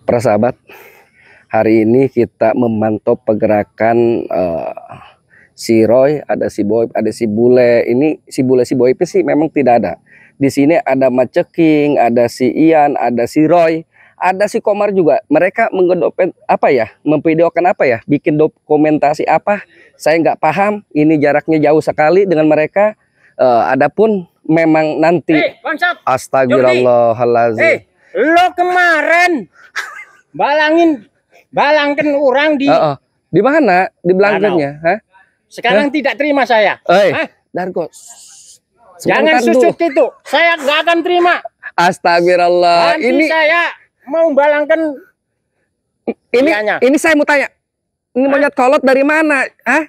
Para sahabat, hari ini kita memantau pergerakan si Roy, ada si Boy, ada si Bule. Ini si Bule si Boy sih memang tidak ada. Di sini ada Maceking, ada si Ian, ada si Roy, ada si Komar juga. Mereka menggedopen apa ya? Memvideokan apa ya? Bikin dokumentasi apa? Saya nggak paham. Ini jaraknya jauh sekali dengan mereka. Adapun memang nanti astagfirullahaladzim. Lo kemarin balangkan orang di di mana? Di belakangnya, hah? Sekarang tidak terima saya. Dargo, jangan susut itu. Saya nggak akan terima. Astagfirullah. Nanti saya mau balangkan. Ini saya mau tanya. Ini monyet kolot dari mana? Hah?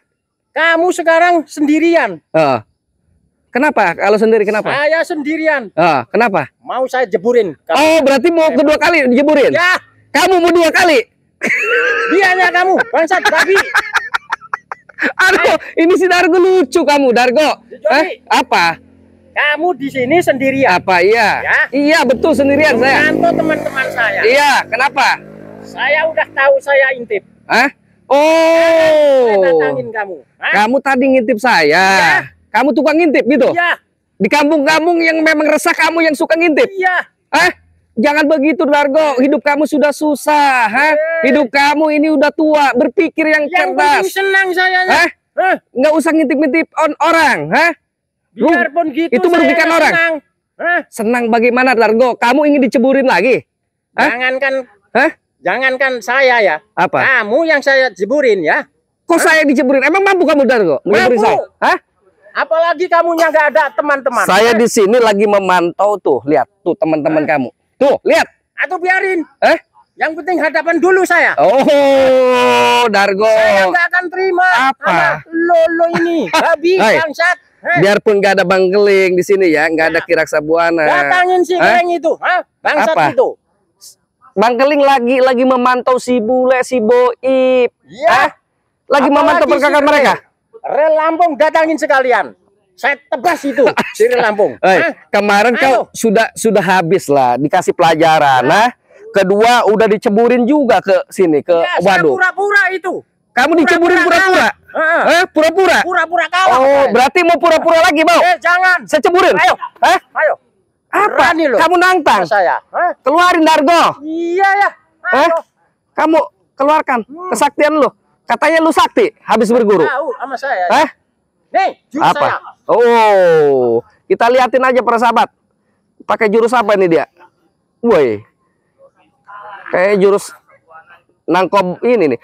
Kamu sekarang sendirian. Kenapa? Kalau sendiri kenapa? Saya sendirian. Kenapa? Mau saya jeburin. Oh, berarti mau kedua kali dijeburin? Ya. Kamu mau 2 kali? Dianya kamu, bangsat babi. Aduh, ini si Dargo lucu kamu, Dargo. Apa? Kamu di sini sendirian. Apa iya? Ya? Iya, betul sendirian saya. Memantau teman-teman saya. Iya, kenapa? Saya udah tahu saya intip. Oh. Saya datangin kamu. Kamu tadi ngintip saya. Ya. Kamu tukang ngintip gitu? Iya. Di kampung-kampung yang memang resah kamu yang suka ngintip? Iya. Jangan begitu, Dargo. Hidup kamu sudah susah, Hidup kamu ini udah tua, berpikir yang cerdas. Senang saya. Nggak usah ngintip-ngintip orang, Biarpun gitu itu merugikan orang. Senang. Senang bagaimana, Dargo? Kamu ingin diceburin lagi? Jangankan saya ya. Apa? Kamu yang saya jeburin ya. Kok saya diceburin? Emang mampu kamu, Dargo? Mampu. Apalagi kamunya nggak ada teman-teman. Saya di sini lagi memantau tuh, lihat tuh teman-teman kamu. Tuh, lihat. Atau biarin. Yang penting hadapan dulu saya. Oh, Dargo. Saya nggak akan terima. Apa? Lolo ini, babi, bangsat. Biarpun nggak ada Bang Geling di sini ya, nggak ada Kiraksa Buana. Datangin si Geling itu, bangsat itu. Bang Geling lagi memantau si Bule, si Boib. Ya. Lagi memantau pergerakan mereka. Rel Lampung datangin sekalian. Saya tebas itu si Rel Lampung. Kemarin kau sudah habis lah dikasih pelajaran. Kedua udah diceburin juga ke sini ke waduk. Pura-pura itu. Kamu diceburin pura-pura? Pura-pura? Pura-pura kalah. Oh, berarti mau pura-pura lagi, Bang? Jangan. Saya ceburin. Ayo. Ayo. Apa? Kamu nantang saya? Keluarin, Dargo. Iya ya. Ayo. Kamu keluarkan kesaktian lu. Katanya lu sakti habis berguru. Tahu sama saya. Nih, jurus apa? saya. Oh, kita liatin aja para sahabat. Pakai jurus apa nih dia? Woi. Kayak jurus nangkop ini nih.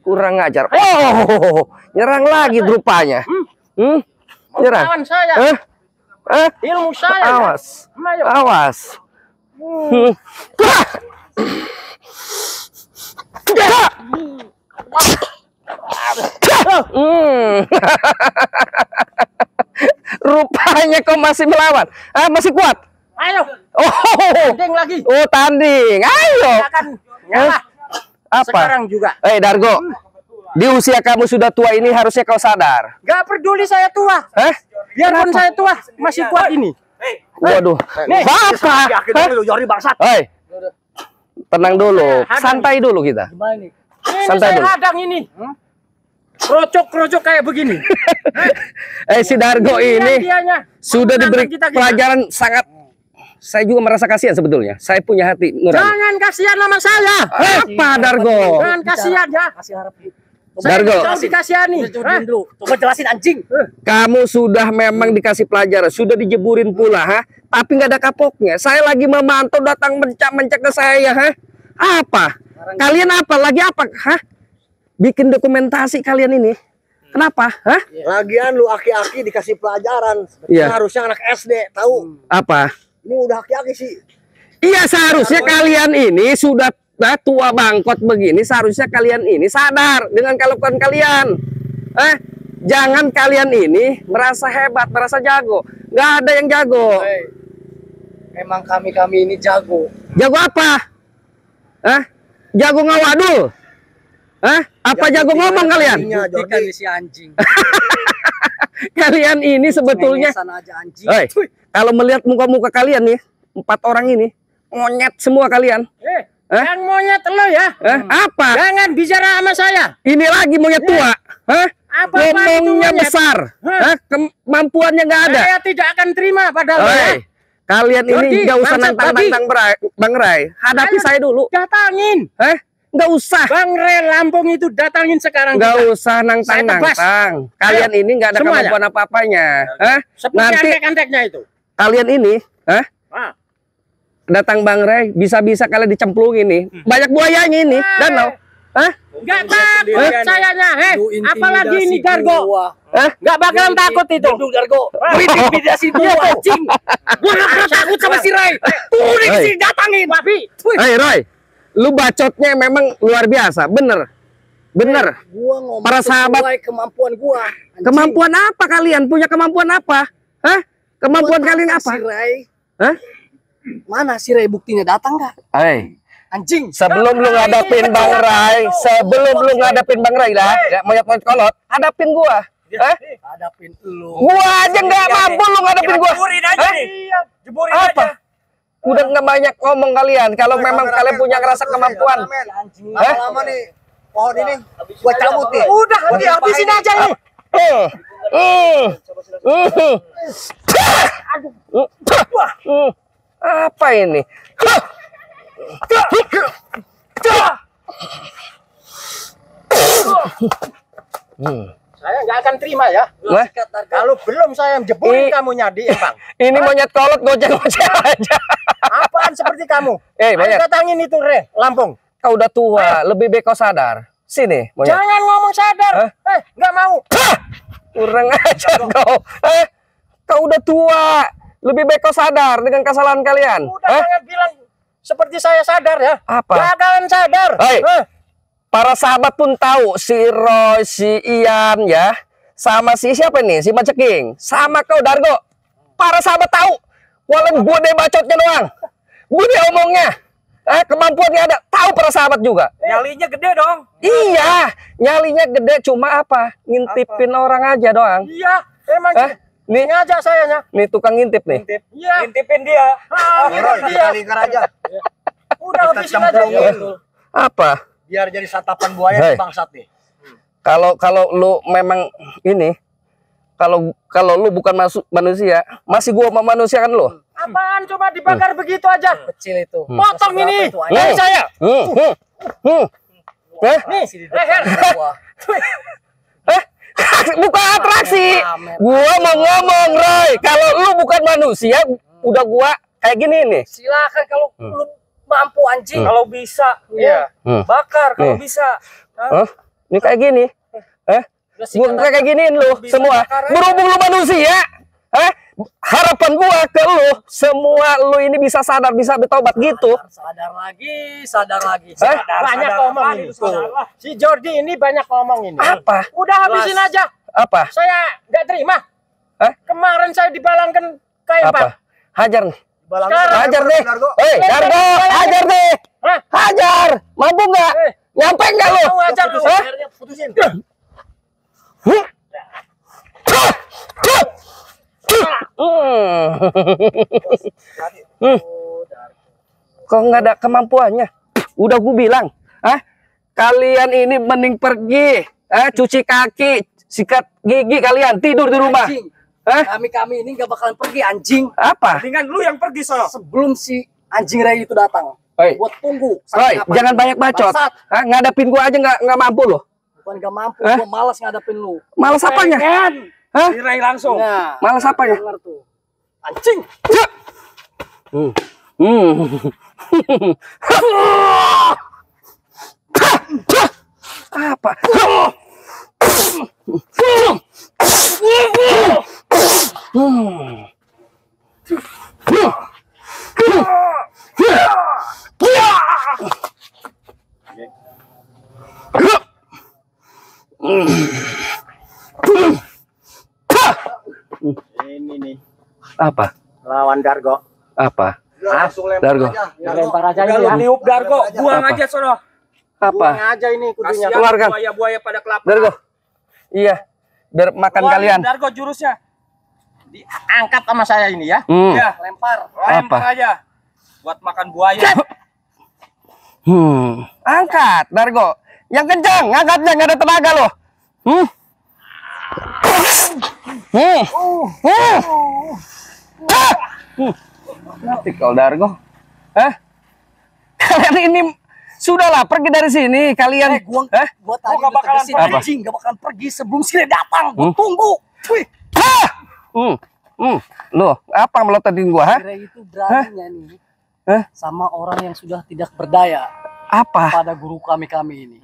Kurang ajar. Oh, nyerang lagi rupanya. Nyerang. Lawan saya. Ilmu saya. Awas. Ya? Awas. Rupanya kau masih melawan. Masih kuat. Ayo. Tanding lagi. Oh, tanding. Ayo. Akan nyala. Apa? Sekarang juga. Dargo. Di usia kamu sudah tua ini harusnya kau sadar. Gak peduli saya tua. Biarpun saya tua masih kuat ini. Waduh. Bapak. Tenang dulu. Santai dulu kita. Santai dulu. Hadang ini. Krocok-krocok kayak begini. Si Dargo ini sudah diberi pelajaran sangat. Saya juga merasa kasihan sebetulnya. Saya punya hati nurani. Jangan kasihan sama saya. Apa, Dargo? Jangan kasihan ya. Kasih harap. Dargo, dikasihani. Coba jelasin anjing. Kamu sudah memang dikasih pelajaran, sudah dijeburin pula, tapi nggak ada kapoknya. Saya lagi memantau datang mencak-mencak ke saya, Apa? Kalian apa? Lagi apa? Bikin dokumentasi kalian ini? Kenapa? Lagian lu aki-aki dikasih pelajaran. Harusnya anak SD tahu. Apa? Ini udah aki-aki sih. Iya, seharusnya kalian ini sudah tua bangkot begini, seharusnya kalian ini sadar dengan kelakuan kalian. Jangan kalian ini merasa hebat, merasa jago. Nggak ada yang jago. Memang kami ini jago. Jago apa? Jago ngawadul? Apa jago ngomong kalian? Buktikan si anjing. Kalian ini sebetulnya, hei, kalau melihat muka-muka kalian nih, 4 orang ini, monyet semua kalian. Yang monyet lo ya? Apa? Jangan bicara sama saya. Ini lagi monyet tua. Ngomongnya besar. Kemampuannya nggak ada. Saya tidak akan terima padahal. Hei, kalian ini nggak usah nantang-nantang Bang Rai. Hadapi saya dulu. Datangin. Nggak usah. Bang Rai Lampung itu datangin sekarang. Nggak usah nantang-nantang. Kalian ini nggak ada kemampuan apa-apanya. Seperti antek-anteknya itu. Kalian ini, datang Bang Rai, bisa-bisa kalian dicemplungin nih. Banyak buayanya ini. Danau. Nggak takut sayanya, apalagi ini Dargo. Nggak bakalan takut itu. Dargo. Intimidasi dua anjing. Gua nggak takut sama si Rai. Udah kesini datangin, Babi. Hei Roy, lu bacotnya memang luar biasa, bener. Gua ngomong para sahabat, kemampuan gua. Anjing. Kemampuan apa kalian? Punya kemampuan apa? Kemampuan kalian apa? Si Rai. Mana si Rai buktinya datang nggak? Anjing. Sebelum lu ngadapin Bang Rai, lah, monyet-monyet kolot, hadapin gua. Hadapin lu. Gua aja nggak mampu lu ngadapin gua. Jeburin aja nih. Jeburin Apa? aja. Udah nggak banyak ngomong kalian. Kalau memang kalian punya ngerasa kemampuan. Lama nih. Pohon ini gua cabut nih. Udah, habisin aja nih. Apa ini? Saya nggak akan terima ya. Kalau belum saya jeburin kamu nyadi, Bang. Ini monyet kolot goceng-goceng aja. Apaan seperti kamu? Monyet. Datangin itu Lampung. Kau udah tua, lebih baik kau sadar. Sini, monyet. Jangan ngomong sadar. Nggak mau. Kurang ajar kau. Kau udah tua, lebih baik kau sadar dengan kesalahan kalian. Udah jangan bilang seperti saya sadar ya. Apa? Jangan sadar. Para sahabat pun tahu si Roy, si Ian ya, sama si siapa nih, si Maceking, sama kau Dargo. Para sahabat tahu, walaupun gue deh bacotnya doang, gue deh omongnya, kemampuannya ada, tahu para sahabat juga. Nyalinya gede dong. Iya, nyalinya gede, cuma apa? Ngintipin orang aja doang. Iya, emang. Nih ngajak sayanya. Nih tukang ngintip nih. Iya. Ngintipin dia. Ngintip dia. Lingkar aja. Udah habisin aja. Apa? Biar jadi santapan buaya bangsat nih. Kalau lu memang ini, kalau lu bukan manusia, masih gua manusia kan lu. Apaan coba dibakar begitu aja? Kecil itu. Potong ini. Dari saya. Nih, leher. Bukan atraksi. Gua mau ngomong, Roy. Kalau lu bukan manusia, udah gua kayak gini nih. Silakan kalau lu mampu anjing. Kalau bisa, ya. Bakar kalau bisa. Ini kayak gini. Gua kayak giniin lu semua. Berhubung lu manusia, harapan gua ke lu semua lu ini bisa sadar, bisa bertobat gitu. Sadar lagi. Banyak ngomong ini. Si Jordi ini banyak ngomong ini. Apa? Udah habisin aja. Apa? Saya nggak terima. Kemarin saya dibalangkan kayak apa? Hajar nih. Sekarang hajar deh. Hei, Dargo, hajar deh. Hajar. Mampu nggak? Nyampe nggak lu? Hajar lu. Putusin. Kok nggak ada kemampuannya? Udah gue bilang, kalian ini mending pergi, cuci kaki, sikat gigi kalian, tidur di rumah. Kami ini nggak bakalan pergi anjing. Apa? Dengan lu yang pergi sebelum si anjing Ray itu datang. Buat tunggu. Jangan banyak bacot. Ngadepin gua aja nggak mampu loh. Bukan nggak mampu, gua malas ngadepin lu. Malas apanya? Ray langsung. Nah, malas apanya? Anjing. Apa? Ini nih. Apa? Lawan Dargo. Apa? Langsung Dargo. Lempar aja ini ya. Niup Dargo, buang aja sono. Apa? Buang aja ini kudunya. Keluarkan. Buaya-buaya pada kelapa. Dargo. Iya. biar makan Keluarin, kalian. Dargo jurusnya. Diangkat sama saya ini ya. Ya, lempar aja. Buat makan buaya. Angkat, Dargo. Yang kencang, angkatnya nggak ada tenaga loh. Nanti kalau Dargo. Hah? Kalian ini sudahlah pergi dari sini kalian. Gua tadi gak bakalan tegesin, anjing gak bakalan pergi sebelum Sire datang. Gua tunggu. Wih. Loh, apa melototin gua, ha? Sire itu beraninya nih. Sama orang yang sudah tidak berdaya. Apa? Pada guru kami ini.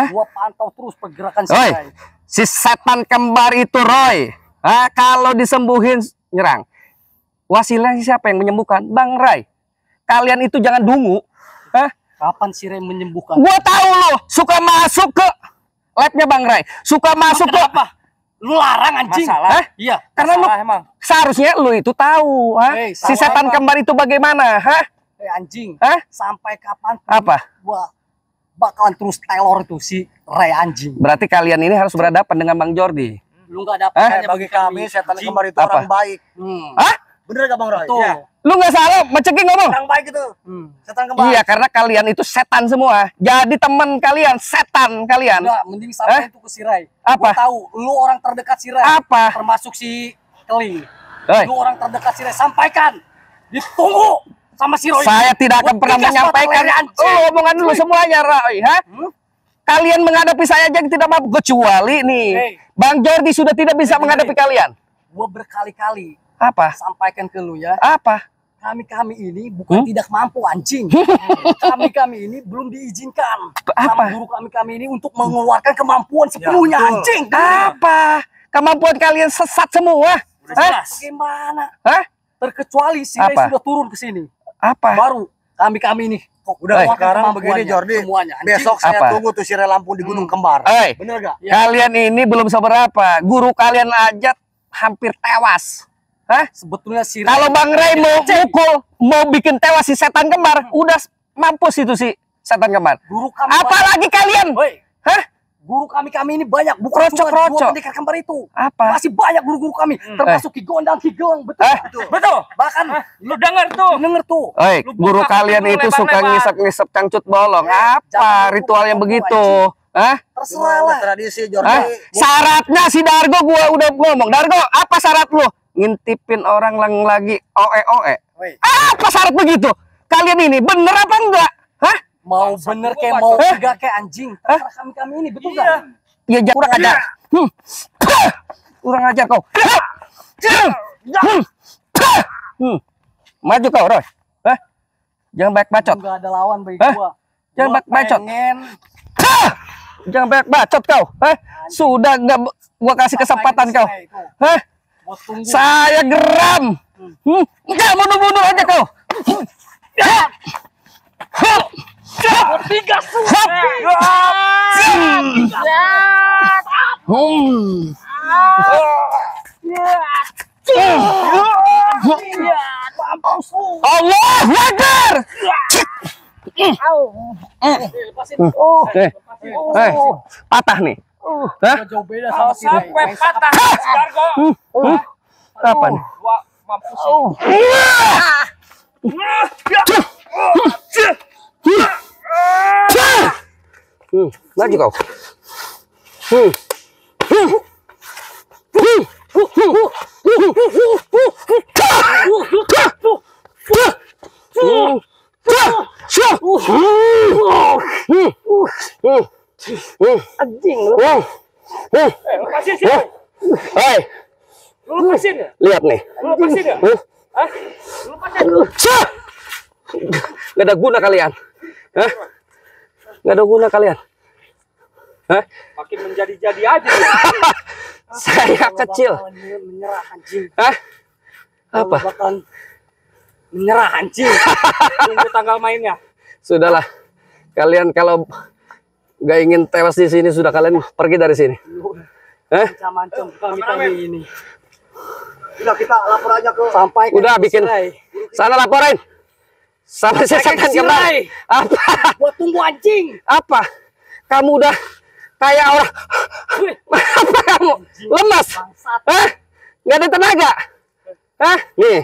Gua pantau terus pergerakan Roy, Sire. si setan kembar itu Roy. Kalau disembuhin nyerang. Wasilnya siapa yang menyembuhkan? Bang Ray. Kalian itu jangan dungu. Kapan Sire menyembuhkan? Gua tahu lo suka masuk ke labnya Bang Ray. Suka masuk ke apa? Lu larang anjing. Masalah? Iya. Karena lu emang. seharusnya lu itu tahu, si setan kembar itu bagaimana, Anjing. Sampai kapan? Apa? Gua bakalan terus teror itu si Ray anjing. Berarti kalian ini harus berhadapan dengan Bang Jordi. Lu nggak dapat Bagi kami setan kembar itu Apa? orang baik. Bener gak Bang Roy? Tuh. Ya. Lu nggak salah, Maceki ngomong. Orang baik itu. Setan kembar. Iya, karena kalian itu setan semua. Jadi teman kalian, setan kalian. Udah, mending sampai itu ke si Ray. Apa? Gua tahu, lu orang terdekat si Ray. Apa? Termasuk si Keling. Hei. Lu orang terdekat si Ray. Sampaikan. Ditunggu sama si Roy. Saya tidak akan Gua pernah tigas menyampaikan. mata anjing. Omongan dulu semuanya, Roy. Kalian menghadapi saya aja tidak mampu. Kecuali nih, Hey. Bang Jordi sudah tidak bisa menghadapi kalian. Gua berkali-kali Apa? sampaikan ke lu ya. Apa? Kami ini bukan tidak mampu anjing. Kami ini belum diizinkan sama Apa? guru kami ini untuk mengeluarkan kemampuan sepenuhnya betul. anjing. Apa? Kemampuan kalian sesat semua. Bagaimana? Terkecuali si Ray Apa? sudah turun ke sini. Apa? Baru kami ini Udah mengeluarkan sekarang begini kemampuannya, Jordi. semuanya, anjing. Besok saya Apa? tunggu tuh si Ray Lampung di Gunung Kembar. Bener gak? Kalian ini belum seberapa. Guru kalian aja hampir tewas. Sebetulnya si Kalau Bang Ray mau mukul, mau bikin tewas si setan kembar, udah mampus itu si setan kembar. guru kami Apalagi kalian? banyak. Guru kami ini banyak, bukan Kroco-kroco. cuma dua pendekar kembar itu. Apa? Masih banyak guru-guru kami, termasuk Ki Gondang, Ki Gelang, betul. Betul. Bahkan Lu denger tuh. denger tuh. Oi, guru kalian itu suka ngisep-ngisep cangcut bolong. Apa ritualnya begitu? Terserah lah. Tradisi Jordi. Syaratnya si Dargo gua udah ngomong. Dargo, apa syarat lu? Ngintipin orang yang lagi oe-oe. Apa syarat begitu? Kalian ini bener apa enggak? Mau bener kayak mau enggak kayak anjing. Terserah kami ini, betul enggak? Ya jangan kurang ajar. Kurang ajar kau. Maju kau, Roy. Jangan banyak bacot. Enggak ada lawan bagi gua. Jangan banyak bacot. Pengen Jangan banyak bacot kau. Sudah enggak gua kasih kesempatan kau. Gua tunggu. Saya geram. Enggak bunuh-bunuh aja kau. Tiga Allahu Akbar. Patah nih. jauh beda sama si Ray. Sampai patah Dargo. Kapan? Wah, mampus. Maju kau. Anjing lu. Lepasin sih. Hei, Lu lepasin ya? lihat nih. Lu lepasin ya? Lu lepasin. Gak ada guna kalian. Gak ada guna kalian. Makin menjadi-jadi aja. Saya kecil. Menyerah anjing. Apa? Bakalan menyerah anjing. Tunggu tanggal mainnya. Sudahlah. Kalian kalau nggak ingin tewas di sini, sudah kalian pergi dari sini. Macam-macam kami ini. Udah kita lapor aja ke Sampai Udah bikin. Sana laporin. Sama si setan kembar. Apa? Gua tunggu anjing. Apa? Kamu udah kayak orang. Apa kamu? Lemas? Hah? Nggak ada tenaga? Hah? Nih.